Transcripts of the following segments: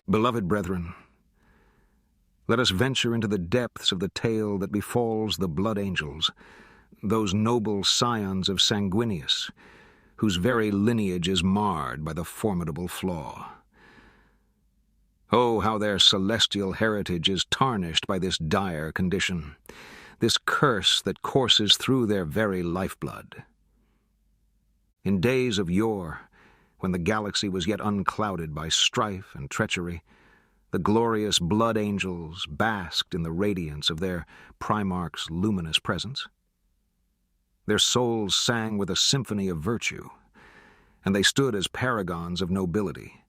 Beloved brethren, let us venture into the depths of the tale that befalls the blood angels, those noble scions of Sanguinius, whose very lineage is marred by the formidable flaw. Oh, how their celestial heritage is tarnished by this dire condition, this curse that courses through their very lifeblood. In days of yore, when the galaxy was yet unclouded by strife and treachery, the glorious blood angels basked in the radiance of their Primarch's luminous presence. Their souls sang with a symphony of virtue, and they stood as paragons of nobility,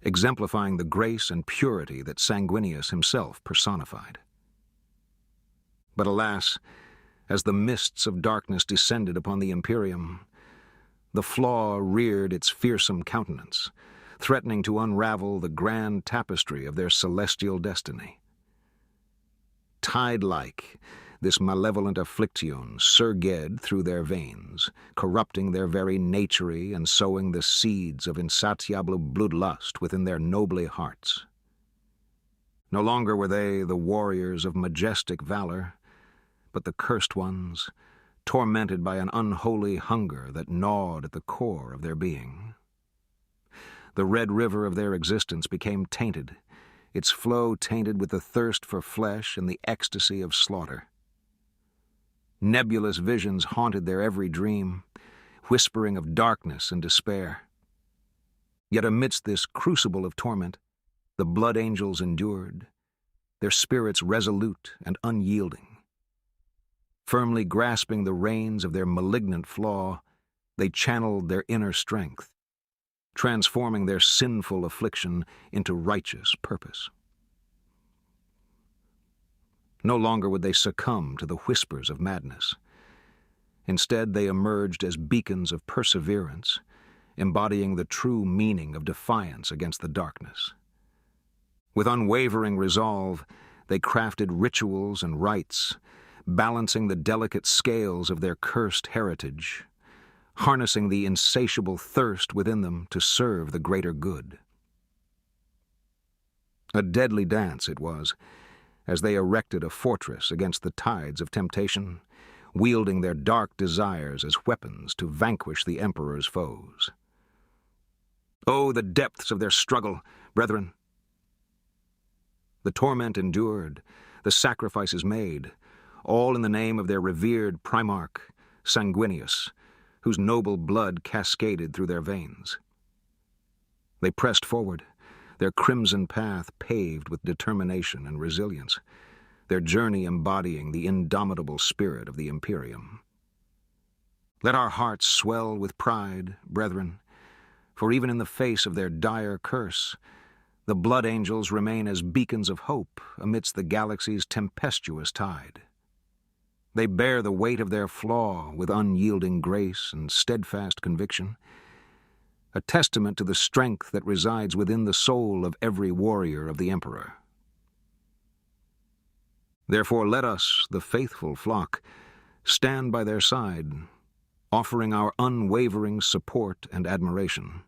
exemplifying the grace and purity that Sanguinius himself personified. But alas, as the mists of darkness descended upon the Imperium, the flaw reared its fearsome countenance, threatening to unravel the grand tapestry of their celestial destiny. Tide-like, this malevolent affliction surged through their veins, corrupting their very nature and sowing the seeds of insatiable bloodlust within their nobly hearts. No longer were they the warriors of majestic valor, but the cursed ones, tormented by an unholy hunger that gnawed at the core of their being. The red river of their existence became tainted, its flow tainted with the thirst for flesh and the ecstasy of slaughter. Nebulous visions haunted their every dream, whispering of darkness and despair. Yet amidst this crucible of torment, the blood angels endured, their spirits resolute and unyielding. Firmly grasping the reins of their malignant flaw, they channeled their inner strength, transforming their sinful affliction into righteous purpose. No longer would they succumb to the whispers of madness. Instead, they emerged as beacons of perseverance, embodying the true meaning of defiance against the darkness. With unwavering resolve, they crafted rituals and rites, balancing the delicate scales of their cursed heritage, harnessing the insatiable thirst within them to serve the greater good. A deadly dance it was, as they erected a fortress against the tides of temptation, wielding their dark desires as weapons to vanquish the Emperor's foes. Oh, the depths of their struggle, brethren! The torment endured, the sacrifices made, all in the name of their revered Primarch, Sanguinius, whose noble blood cascaded through their veins. They pressed forward, their crimson path paved with determination and resilience, their journey embodying the indomitable spirit of the Imperium. Let our hearts swell with pride, brethren, for even in the face of their dire curse, the blood angels remain as beacons of hope amidst the galaxy's tempestuous tide. They bear the weight of their flaw with unyielding grace and steadfast conviction, a testament to the strength that resides within the soul of every warrior of the Emperor. Therefore let us, the faithful flock, stand by their side, offering our unwavering support and admiration.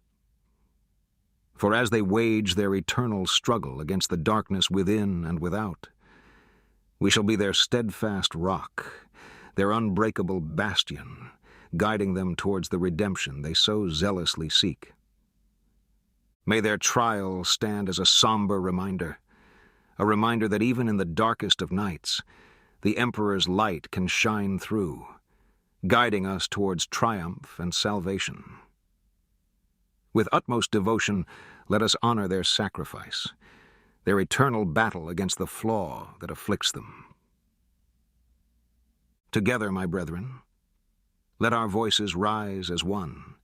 For as they wage their eternal struggle against the darkness within and without, we shall be their steadfast rock, their unbreakable bastion, guiding them towards the redemption they so zealously seek. May their trial stand as a somber reminder, a reminder that even in the darkest of nights, the Emperor's light can shine through, guiding us towards triumph and salvation. With utmost devotion, let us honor their sacrifice, their eternal battle against the flaw that afflicts them. Together, my brethren, let our voices rise as one,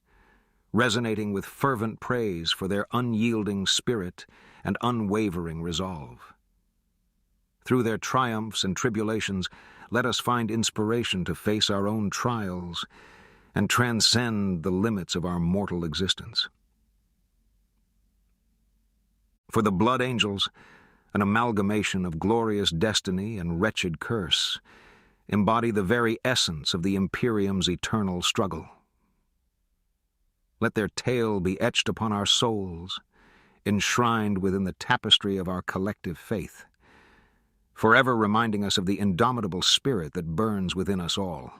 resonating with fervent praise for their unyielding spirit and unwavering resolve. Through their triumphs and tribulations, let us find inspiration to face our own trials and transcend the limits of our mortal existence. For the blood angels, an amalgamation of glorious destiny and wretched curse, embody the very essence of the Imperium's eternal struggle. Let their tale be etched upon our souls, enshrined within the tapestry of our collective faith, forever reminding us of the indomitable spirit that burns within us all.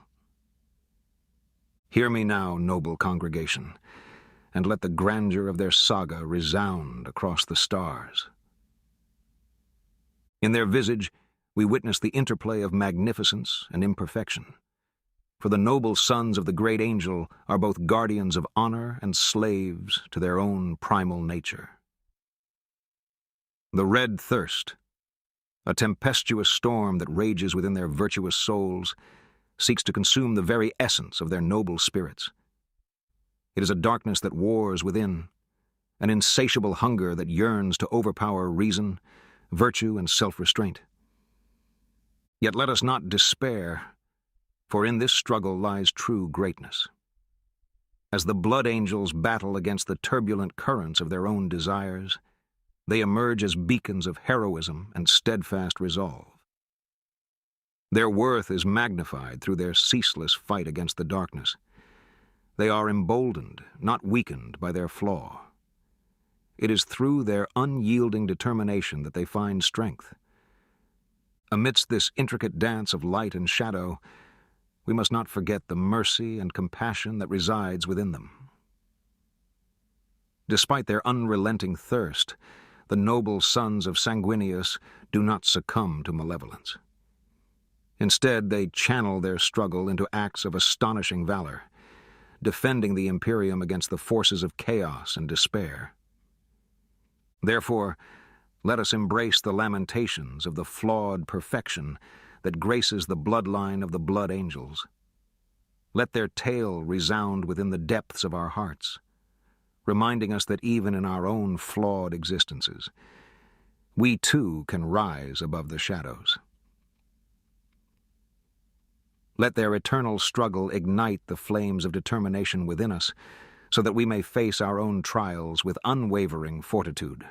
Hear me now, noble congregation, and let the grandeur of their saga resound across the stars. In their visage, we witness the interplay of magnificence and imperfection. For the noble sons of the great angel are both guardians of honor and slaves to their own primal nature. The red thirst, a tempestuous storm that rages within their virtuous souls, seeks to consume the very essence of their noble spirits. It is a darkness that wars within, an insatiable hunger that yearns to overpower reason, virtue, and self-restraint. Yet let us not despair, for in this struggle lies true greatness. As the blood angels battle against the turbulent currents of their own desires, they emerge as beacons of heroism and steadfast resolve. Their worth is magnified through their ceaseless fight against the darkness. They are emboldened, not weakened, by their flaw. It is through their unyielding determination that they find strength. Amidst this intricate dance of light and shadow, we must not forget the mercy and compassion that resides within them. Despite their unrelenting thirst, the noble sons of Sanguinius do not succumb to malevolence. Instead, they channel their struggle into acts of astonishing valor, defending the Imperium against the forces of chaos and despair. Therefore, let us embrace the lamentations of the flawed perfection that graces the bloodline of the blood angels. Let their tale resound within the depths of our hearts, reminding us that even in our own flawed existences, we too can rise above the shadows. Let their eternal struggle ignite the flames of determination within us, so that we may face our own trials with unwavering fortitude.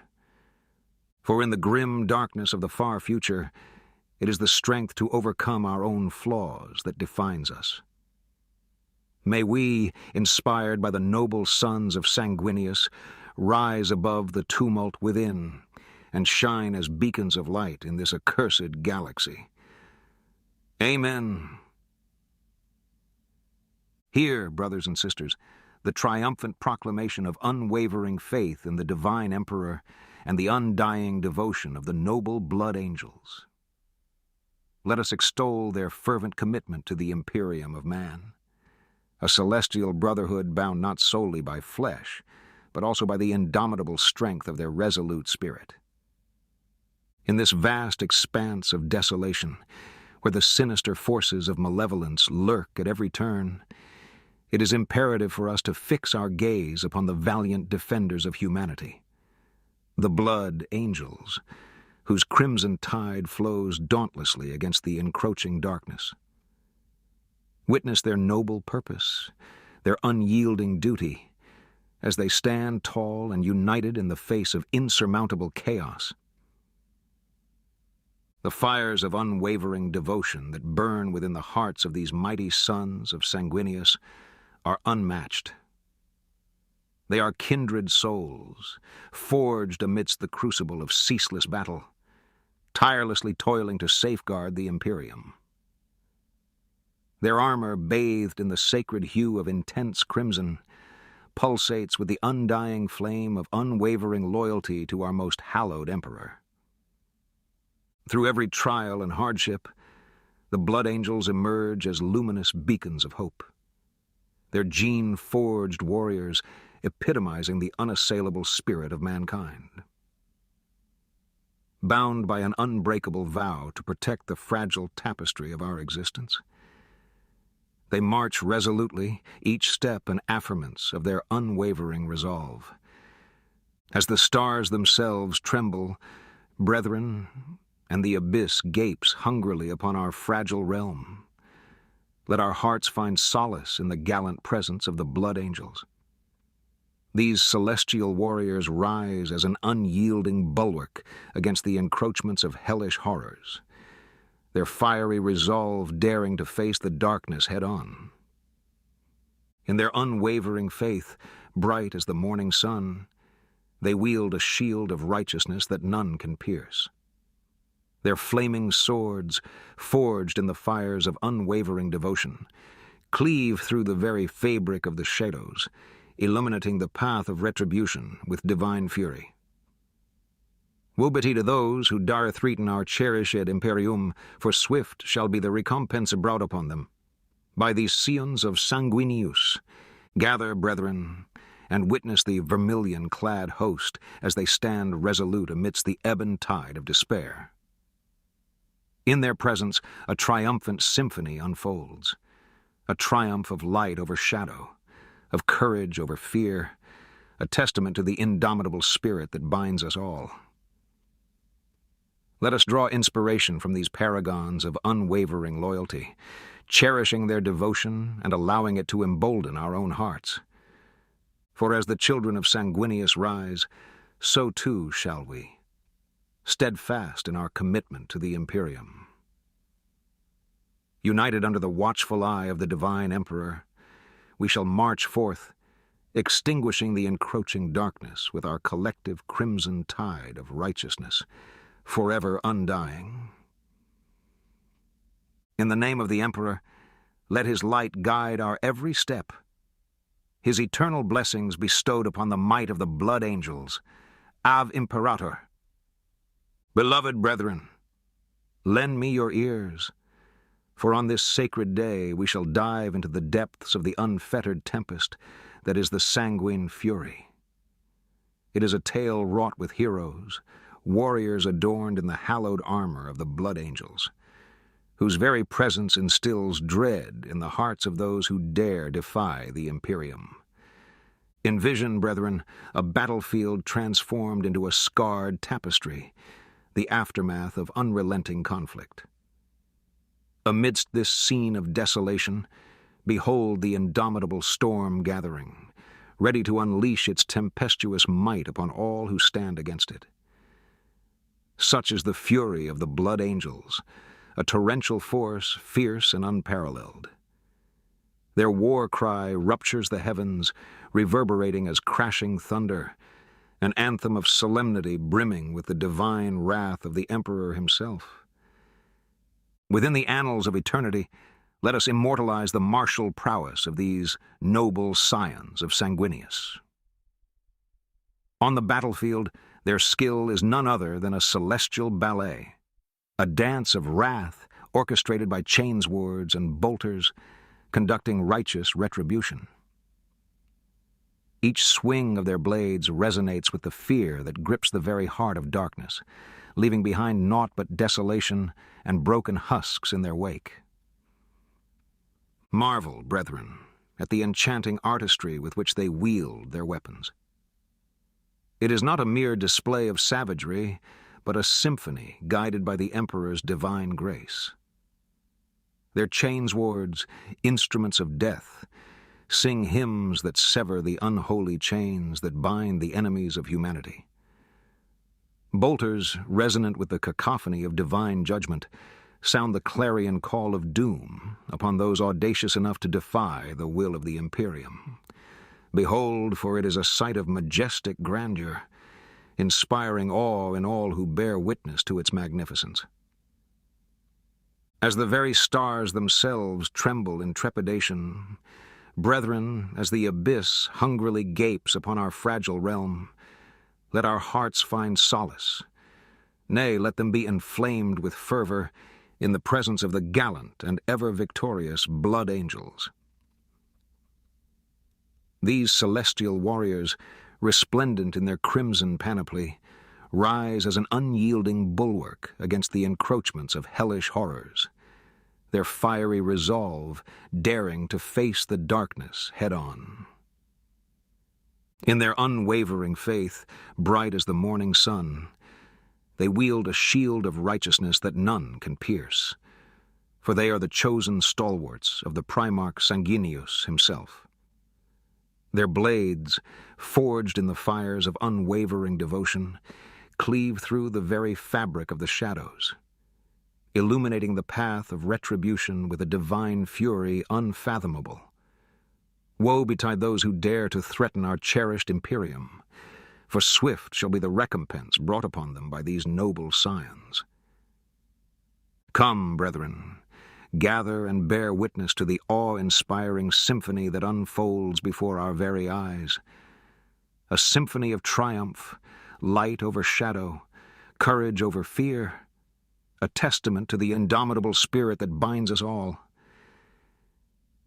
For in the grim darkness of the far future, it is the strength to overcome our own flaws that defines us. May we, inspired by the noble sons of Sanguinius, rise above the tumult within and shine as beacons of light in this accursed galaxy. Amen. Hear, brothers and sisters, the triumphant proclamation of unwavering faith in the divine emperor and the undying devotion of the noble blood angels. Let us extol their fervent commitment to the Imperium of man, a celestial brotherhood bound not solely by flesh, but also by the indomitable strength of their resolute spirit. In this vast expanse of desolation, where the sinister forces of malevolence lurk at every turn, it is imperative for us to fix our gaze upon the valiant defenders of humanity, the blood angels, whose crimson tide flows dauntlessly against the encroaching darkness. Witness their noble purpose, their unyielding duty, as they stand tall and united in the face of insurmountable chaos. The fires of unwavering devotion that burn within the hearts of these mighty sons of Sanguinius are unmatched. They are kindred souls, forged amidst the crucible of ceaseless battle, tirelessly toiling to safeguard the Imperium. Their armor, bathed in the sacred hue of intense crimson, pulsates with the undying flame of unwavering loyalty to our most hallowed emperor. Through every trial and hardship, the blood angels emerge as luminous beacons of hope, their gene-forged warriors epitomizing the unassailable spirit of mankind. Bound by an unbreakable vow to protect the fragile tapestry of our existence, they march resolutely, each step an affirmance of their unwavering resolve. As the stars themselves tremble, brethren, and the abyss gapes hungrily upon our fragile realm, let our hearts find solace in the gallant presence of the blood angels. These celestial warriors rise as an unyielding bulwark against the encroachments of hellish horrors, their fiery resolve daring to face the darkness head-on. In their unwavering faith, bright as the morning sun, They wield a shield of righteousness that none can pierce. Their flaming swords, forged in the fires of unwavering devotion, cleave through the very fabric of the shadows, illuminating the path of retribution with divine fury. Woe betide to those who dare threaten our cherished Imperium, for swift shall be the recompense brought upon them. By these scions of Sanguinius, gather, brethren, and witness the vermilion-clad host as they stand resolute amidst the ebon tide of despair. In their presence, a triumphant symphony unfolds, a triumph of light over shadow, of courage over fear, a testament to the indomitable spirit that binds us all. Let us draw inspiration from these paragons of unwavering loyalty, cherishing their devotion and allowing it to embolden our own hearts. For as the children of Sanguinius rise, so too shall we, steadfast in our commitment to the Imperium. United under the watchful eye of the divine Emperor, we shall march forth, extinguishing the encroaching darkness with our collective crimson tide of righteousness, forever undying. In the name of the Emperor, let his light guide our every step, his eternal blessings bestowed upon the might of the blood angels. Av Imperator. Beloved brethren, lend me your ears, for on this sacred day we shall dive into the depths of the unfettered tempest that is the sanguine fury. It is a tale wrought with heroes, warriors adorned in the hallowed armor of the blood angels, whose very presence instills dread in the hearts of those who dare defy the Imperium. Envision, brethren, a battlefield transformed into a scarred tapestry, the aftermath of unrelenting conflict. Amidst this scene of desolation, behold the indomitable storm gathering, ready to unleash its tempestuous might upon all who stand against it. Such is the fury of the blood angels, a torrential force fierce and unparalleled. Their war cry ruptures the heavens, reverberating as crashing thunder, an anthem of solemnity brimming with the divine wrath of the Emperor himself. Within the annals of eternity, let us immortalize the martial prowess of these noble scions of Sanguinius. On the battlefield, their skill is none other than a celestial ballet, a dance of wrath orchestrated by chainswords and bolters, conducting righteous retribution. Each swing of their blades resonates with the fear that grips the very heart of darkness, leaving behind naught but desolation and broken husks in their wake. Marvel, brethren, at the enchanting artistry with which they wield their weapons. It is not a mere display of savagery, but a symphony guided by the Emperor's divine grace. Their chainswords, instruments of death, sing hymns that sever the unholy chains that bind the enemies of humanity. Bolters, resonant with the cacophony of divine judgment, sound the clarion call of doom upon those audacious enough to defy the will of the Imperium. Behold, for it is a sight of majestic grandeur, inspiring awe in all who bear witness to its magnificence. As the very stars themselves tremble in trepidation, brethren, as the abyss hungrily gapes upon our fragile realm, let our hearts find solace. Nay, let them be inflamed with fervor in the presence of the gallant and ever-victorious blood angels. These celestial warriors, resplendent in their crimson panoply, rise as an unyielding bulwark against the encroachments of hellish horrors, their fiery resolve daring to face the darkness head-on. In their unwavering faith, bright as the morning sun, they wield a shield of righteousness that none can pierce, for they are the chosen stalwarts of the Primarch Sanguinius himself. Their blades, forged in the fires of unwavering devotion, cleave through the very fabric of the shadows, illuminating the path of retribution with a divine fury unfathomable. Woe betide those who dare to threaten our cherished Imperium, for swift shall be the recompense brought upon them by these noble scions. Come, brethren, gather and bear witness to the awe-inspiring symphony that unfolds before our very eyes. A symphony of triumph, light over shadow, courage over fear, a testament to the indomitable spirit that binds us all.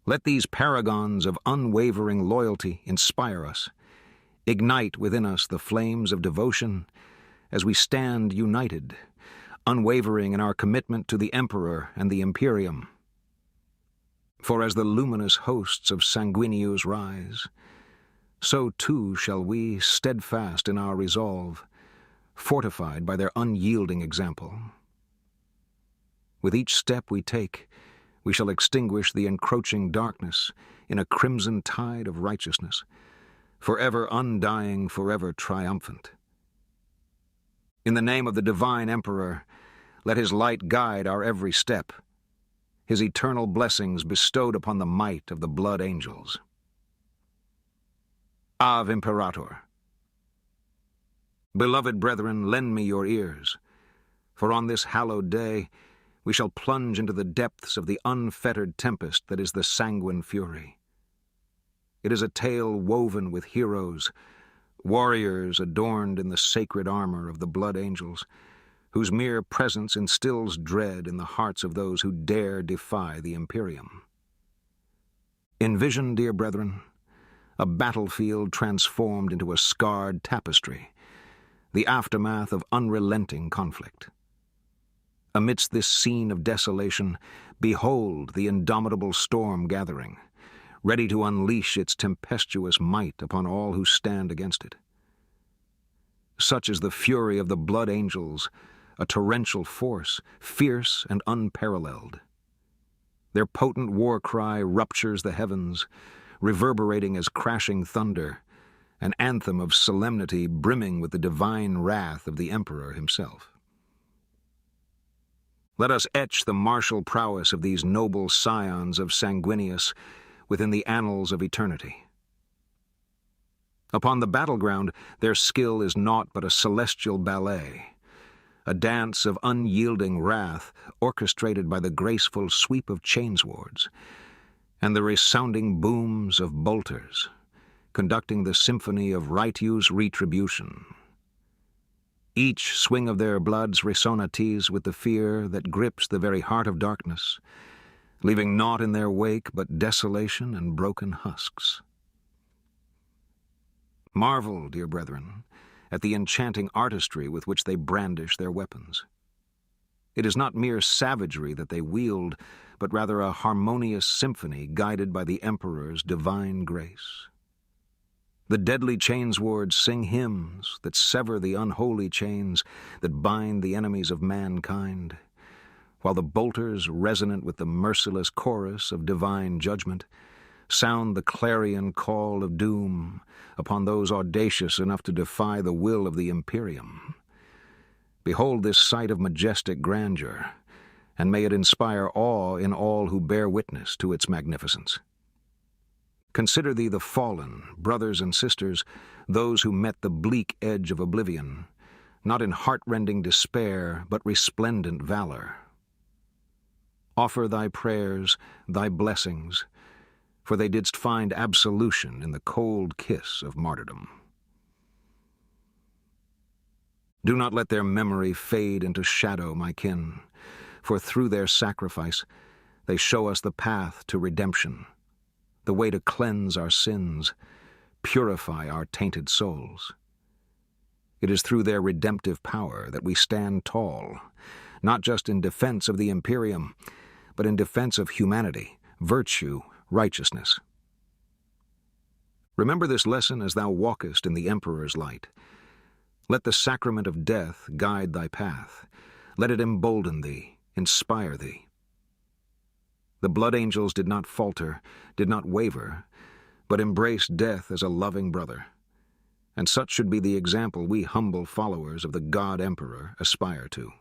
Let these paragons of unwavering loyalty inspire us, ignite within us the flames of devotion as we stand united, unwavering in our commitment to the Emperor and the Imperium. For as the luminous hosts of Sanguinius rise, so too shall we, steadfast in our resolve, fortified by their unyielding example. With each step we take, we shall extinguish the encroaching darkness in a crimson tide of righteousness, forever undying, forever triumphant. In the name of the divine Emperor, let his light guide our every step, his eternal blessings bestowed upon the might of the blood angels. Ave Imperator. Beloved brethren, lend me your ears, for on this hallowed day we shall plunge into the depths of the unfettered tempest that is the sanguine fury. It is a tale woven with heroes, warriors adorned in the sacred armor of the blood angels, whose mere presence instills dread in the hearts of those who dare defy the Imperium. Envision, dear brethren, a battlefield transformed into a scarred tapestry, the aftermath of unrelenting conflict. Amidst this scene of desolation, behold the indomitable storm gathering, ready to unleash its tempestuous might upon all who stand against it. Such is the fury of the blood angels, a torrential force, fierce and unparalleled. Their potent war cry ruptures the heavens, reverberating as crashing thunder, an anthem of solemnity brimming with the divine wrath of the Emperor himself. Let us etch the martial prowess of these noble scions of Sanguinius within the annals of eternity. Upon the battleground, their skill is naught but a celestial ballet, a dance of unyielding wrath orchestrated by the graceful sweep of chainswords and the resounding booms of bolters, conducting the symphony of righteous retribution. Each swing of their bloods resonates with the fear that grips the very heart of darkness, leaving naught in their wake but desolation and broken husks. Marvel, dear brethren, at the enchanting artistry with which they brandish their weapons. It is not mere savagery that they wield, but rather a harmonious symphony guided by the Emperor's divine grace. The deadly chainswords sing hymns that sever the unholy chains that bind the enemies of mankind, while the bolters, resonant with the merciless chorus of divine judgment, sound the clarion call of doom upon those audacious enough to defy the will of the Imperium. Behold this sight of majestic grandeur, and may it inspire awe in all who bear witness to its magnificence. Consider thee the fallen, brothers and sisters, those who met the bleak edge of oblivion, not in heart-rending despair, but resplendent valor. Offer thy prayers, thy blessings, for they didst find absolution in the cold kiss of martyrdom. Do not let their memory fade into shadow, my kin, for through their sacrifice they show us the path to redemption, the way to cleanse our sins, purify our tainted souls. It is through their redemptive power that we stand tall, not just in defense of the Imperium, but in defense of humanity, virtue, righteousness. Remember this lesson as thou walkest in the Emperor's light. Let the sacrament of death guide thy path. Let it embolden thee, inspire thee. The blood angels did not falter, did not waver, but embraced death as a loving brother. And such should be the example we humble followers of the God Emperor aspire to.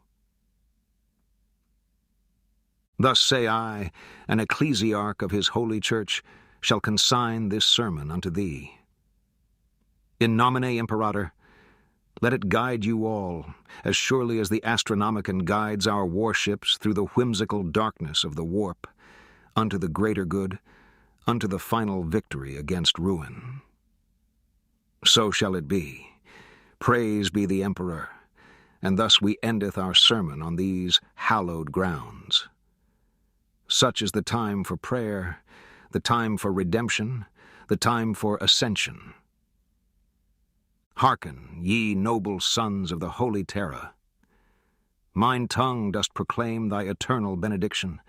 Thus say I, an Ecclesiarch of his holy church, shall consign this sermon unto thee. In nomine Imperator, Let it guide you all, as surely as the Astronomicon guides our warships through the whimsical darkness of the warp, unto the greater good, unto the final victory against ruin. So shall it be. Praise be the Emperor. And thus we endeth our sermon on these hallowed grounds. Such is the time for prayer, the time for redemption, the time for ascension. Hearken, ye noble sons of the holy Terra. Mine tongue dost proclaim thy eternal benediction,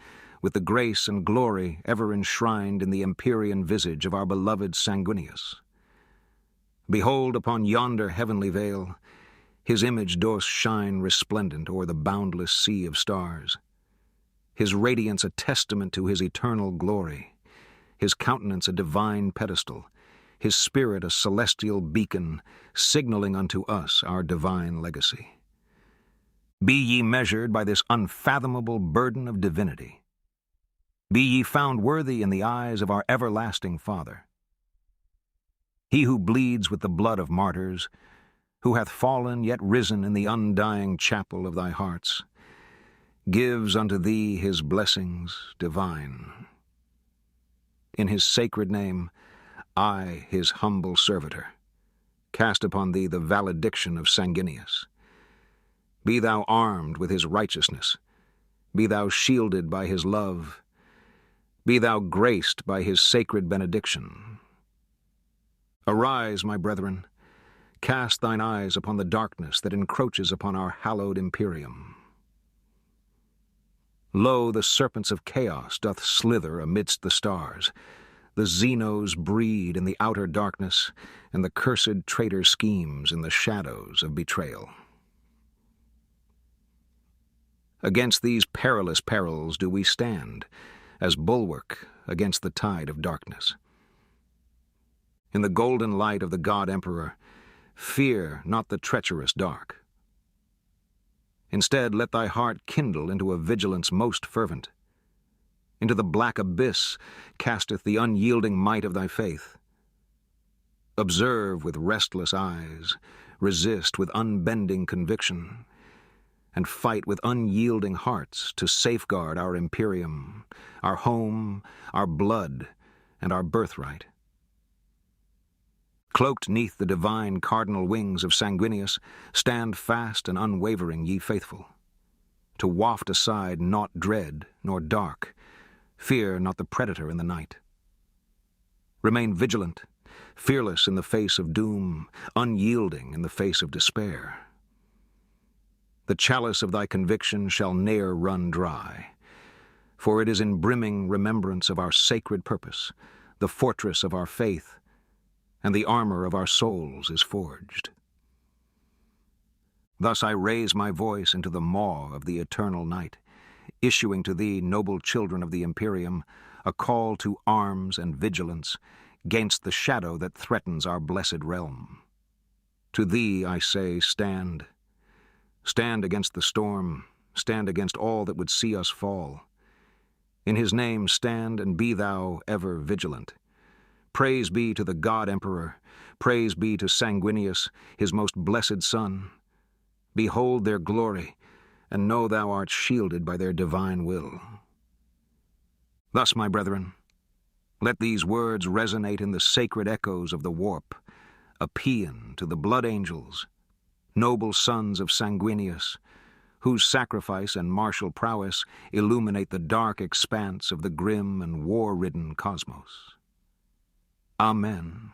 with the grace and glory ever enshrined in the Imperium visage of our beloved Sanguinius. Behold, upon yonder heavenly veil, his image doth shine resplendent o'er the boundless sea of stars, his radiance a testament to his eternal glory, his countenance a divine pedestal, his spirit a celestial beacon, signaling unto us our divine legacy. Be ye measured by this unfathomable burden of divinity. Be ye found worthy in the eyes of our everlasting Father. He who bleeds with the blood of martyrs, who hath fallen yet risen in the undying chapel of thy hearts, gives unto thee his blessings divine. In his sacred name, I, his humble servitor, cast upon thee the valediction of Sanguinius. Be thou armed with his righteousness, be thou shielded by his love, be thou graced by his sacred benediction. Arise, my brethren, cast thine eyes upon the darkness that encroaches upon our hallowed Imperium. Lo, the serpents of chaos doth slither amidst the stars, the Xenos breed in the outer darkness, and the cursed traitor schemes in the shadows of betrayal. Against these perilous perils do we stand, as bulwark against the tide of darkness. In the golden light of the God Emperor, fear not the treacherous dark. Instead, let thy heart kindle into a vigilance most fervent. Into the black abyss casteth the unyielding might of thy faith. Observe with restless eyes, resist with unbending conviction, and fight with unyielding hearts to safeguard our Imperium, our home, our blood, and our birthright. Cloaked neath the divine cardinal wings of Sanguinius, stand fast and unwavering, ye faithful, to waft aside naught dread nor dark, fear not the predator in the night. Remain vigilant, fearless in the face of doom, unyielding in the face of despair. The chalice of thy conviction shall ne'er run dry, for it is in brimming remembrance of our sacred purpose, the fortress of our faith, and the armor of our souls is forged. Thus I raise my voice into the maw of the eternal night, issuing to thee, noble children of the Imperium, a call to arms and vigilance, 'gainst the shadow that threatens our blessed realm. To thee I say, stand. Stand against the storm, stand against all that would see us fall. In his name stand, and be thou ever vigilant. Praise be to the God Emperor, praise be to Sanguinius, his most blessed Son. Behold their glory, and know thou art shielded by their divine will. Thus, my brethren, let these words resonate in the sacred echoes of the warp, a paean to the blood angels, noble sons of Sanguinius, whose sacrifice and martial prowess illuminate the dark expanse of the grim and war-ridden cosmos. Amen.